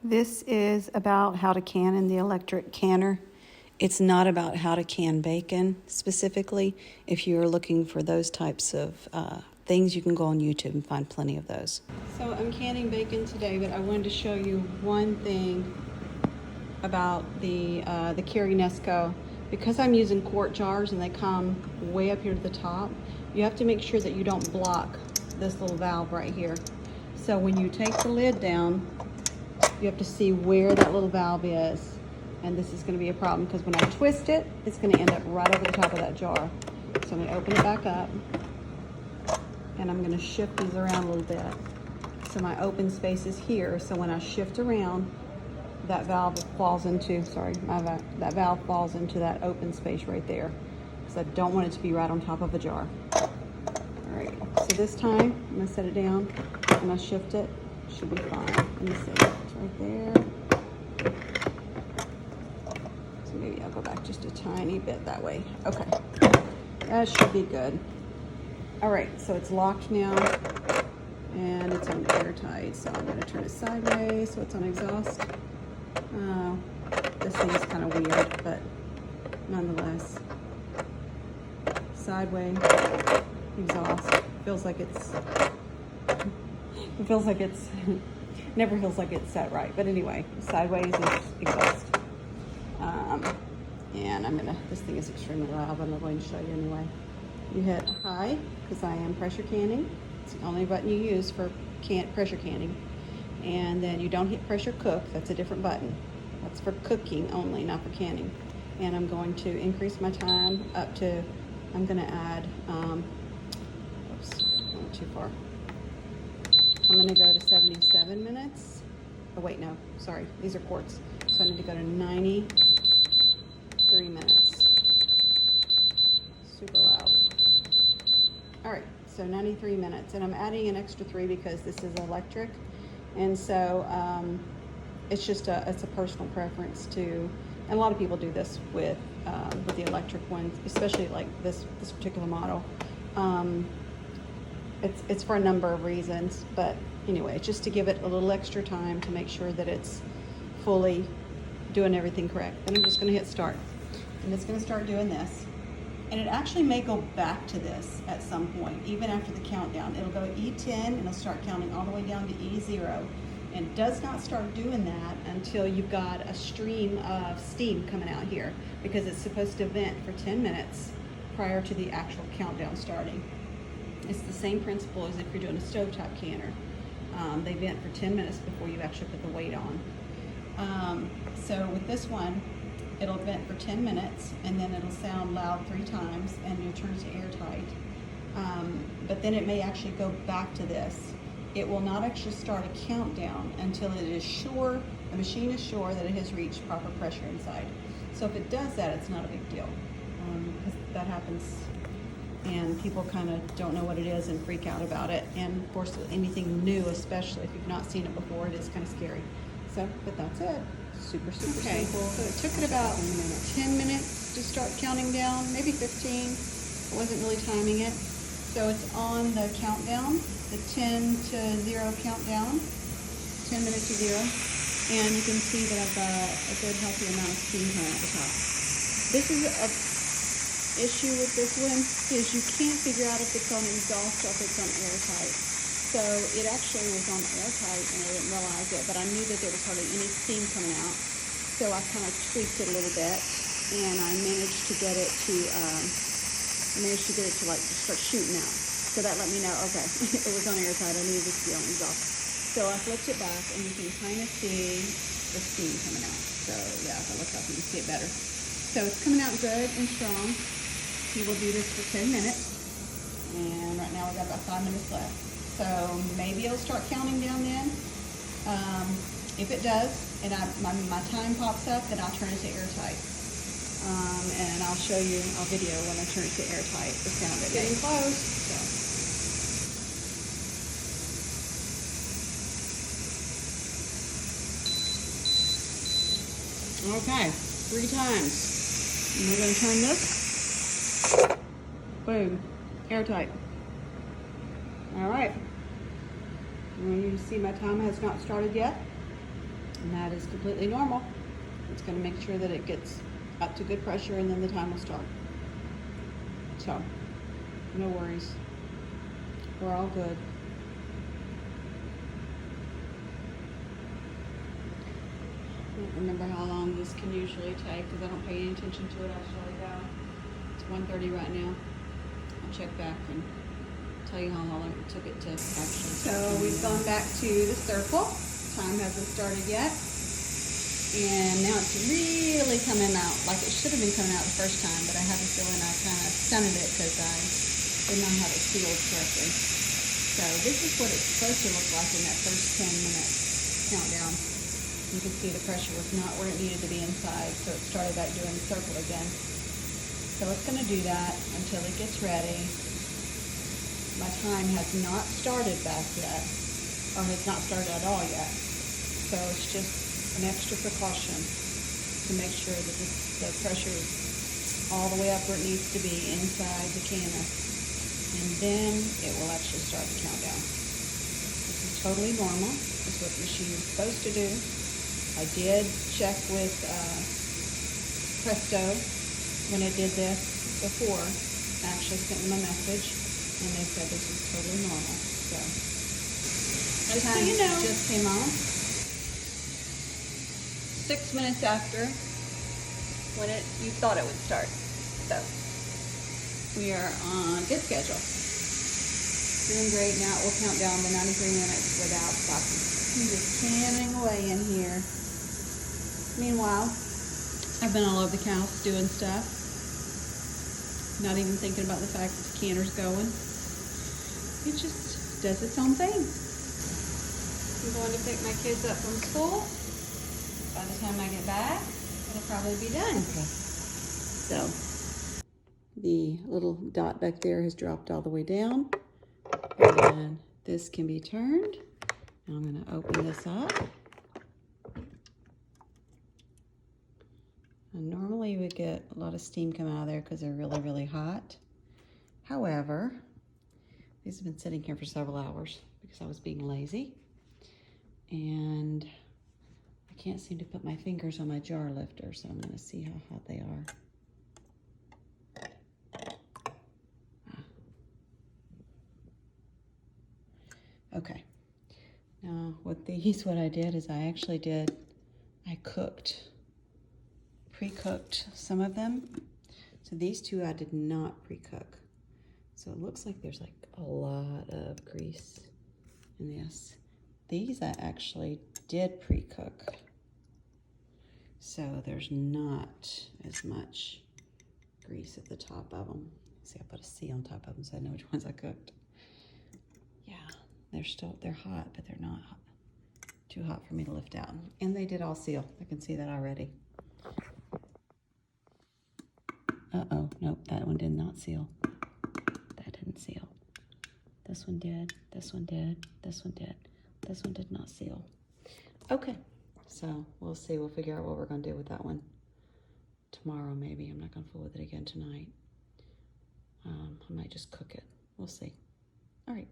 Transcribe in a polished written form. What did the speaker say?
This is about how to can in the electric canner. It's not about how to can bacon specifically. If you're looking for those types of things, you can go on YouTube and find plenty of those. So I'm canning bacon today, but I wanted to show you one thing about the Carey Nesco. Because I'm using quart jars and they come way up here to the top, you have to make sure that you don't block this little valve right here. So when you take the lid down, you have to see where that little valve is. And this is going to be a problem because when I twist it, it's going to end up right over the top of that jar. So I'm going to open it back up and I'm going to shift these around a little bit. So my open space is here. So when I shift around, that valve falls into, that valve falls into that open space right there. Because I don't want it to be right on top of a jar. All right, so this time I'm going to set it down and I shift it. Should be fine. Let me see. It's right there. So maybe I'll go back just a tiny bit that way. Okay. That should be good. All right, so it's locked now and it's on airtight. So I'm going to turn it sideways so it's on exhaust. This thing is kind of weird, but nonetheless. Sideways, exhaust. Feels like it's never feels like it's set right, but anyway, sideways is exhaust. And this thing is extremely loud, but I'm going to show you anyway. You hit high, because I am pressure canning. It's the only button you use for pressure canning. And then you don't hit pressure cook, that's a different button. That's for cooking only, not for canning. And I'm going to increase my time up to, I'm gonna add, oops, I went too far. I'm gonna go to 77 minutes. Oh wait, no, sorry, these are quarts. So I need to go to 93 minutes. Super loud. All right, so 93 minutes. And I'm adding an extra 3 because this is electric. And so it's just it's a personal preference to, and a lot of people do this with the electric ones, especially like this particular model. It's for a number of reasons, but anyway, just to give it a little extra time to make sure that it's fully doing everything correct. Then I'm just going to hit start, and it's going to start doing this. And it actually may go back to this at some point, even after the countdown. It'll go E10 and it'll start counting all the way down to E0. And it does not start doing that until you've got a stream of steam coming out here, because it's supposed to vent for 10 minutes prior to the actual countdown starting. It's the same principle as if you're doing a stovetop canner. They vent for 10 minutes before you actually put the weight on. So with this one, it'll vent for 10 minutes and then it'll sound loud 3 times and you'll turn it to airtight. But then it may actually go back to this. It will not actually start a countdown until it is sure, the machine is sure that it has reached proper pressure inside. So if it does that, it's not a big deal, because that happens and people kind of don't know what it is and freak out about it. And of course, anything new, especially if you've not seen it before, it is kind of scary. So, but that's it. Super okay. Simple. So it took it about 10 minutes to start counting down, maybe 15. I wasn't really timing it. So it's on the countdown, the 10 to 0 countdown, 10 minutes to 0. And you can see that I've got a good healthy amount of steam coming out the top. This is a issue with this one, is you can't figure out if it's on exhaust or if it's on airtight. So it actually was on airtight and I didn't realize it, but I knew that there was hardly any steam coming out. So I kind of tweaked it a little bit and I managed to get it to like start shooting out. So that let me know, okay, it was on airtight, I needed it to be on exhaust. So I flipped it back and you can kind of see the steam coming out. So yeah, if I look up you can see it better. So it's coming out good and strong. We will do this for 10 minutes. And right now we've got about 5 minutes left. So maybe it'll start counting down then. If it does, and my time pops up, then I'll turn it to airtight. And I'll show you, I'll video when I turn it to airtight, the sound of it. Getting close. So. Okay, 3 times. And we're going to turn this. Boom, airtight. All right. You see my timer has not started yet. And that is completely normal. It's going to make sure that it gets up to good pressure, and then the time will start. So, no worries. We're all good. I don't remember how long this can usually take because I don't pay any attention to it. I just let it go. It's 1:30 right now. I'll check back and tell you how long it took it to actually. So we've gone back to the circle. Time hasn't started yet. And now it's really coming out like it should have been coming out the first time, but I have a feeling I kind of stunted it because I did not have it sealed correctly. So this is what it's supposed to look like in that first 10-minute countdown. You can see the pressure was not where it needed to be inside, so it started back doing the circle again. So it's going to do that until it gets ready. My time has not started back yet, or has not started at all yet. So it's just an extra precaution to make sure that the pressure is all the way up where it needs to be inside the canner. And then it will actually start the countdown. This is totally normal. It's what the machine is supposed to do. I did check with Presto when it did this before. I actually sent them a message and they said this is totally normal. So, just so you know, just came on 6 minutes after when you thought it would start. So we are on good schedule. Doing great. Now it will count down the 93 minutes without stopping. I'm just canning away in here. Meanwhile, I've been all over the house doing stuff. Not even thinking about the fact that the canner's going. It just does its own thing. I'm going to pick my kids up from school. By the time I get back, it'll probably be done. Okay. So, the little dot back there has dropped all the way down. And this can be turned. Now I'm going to open this up. And normally you would get a lot of steam coming out of there because they're really, really hot. However, these have been sitting here for several hours because I was being lazy. And I can't seem to put my fingers on my jar lifter, so I'm going to see how hot they are. Okay. Now with these, what I did is I pre-cooked some of them. So these two I did not pre-cook. So it looks like there's like a lot of grease in this. These I actually did pre-cook. So there's not as much grease at the top of them. See, I put a C on top of them so I know which ones I cooked. Yeah, they're hot, but they're not too hot for me to lift out. And they did all seal. I can see that already. Uh-oh, nope, that one did not seal. That didn't seal. This one did, this one did, this one did. This one did not seal. Okay, so we'll see. We'll figure out what we're gonna do with that one tomorrow maybe. I'm not gonna fool with it again tonight. I might just cook it. We'll see. All right.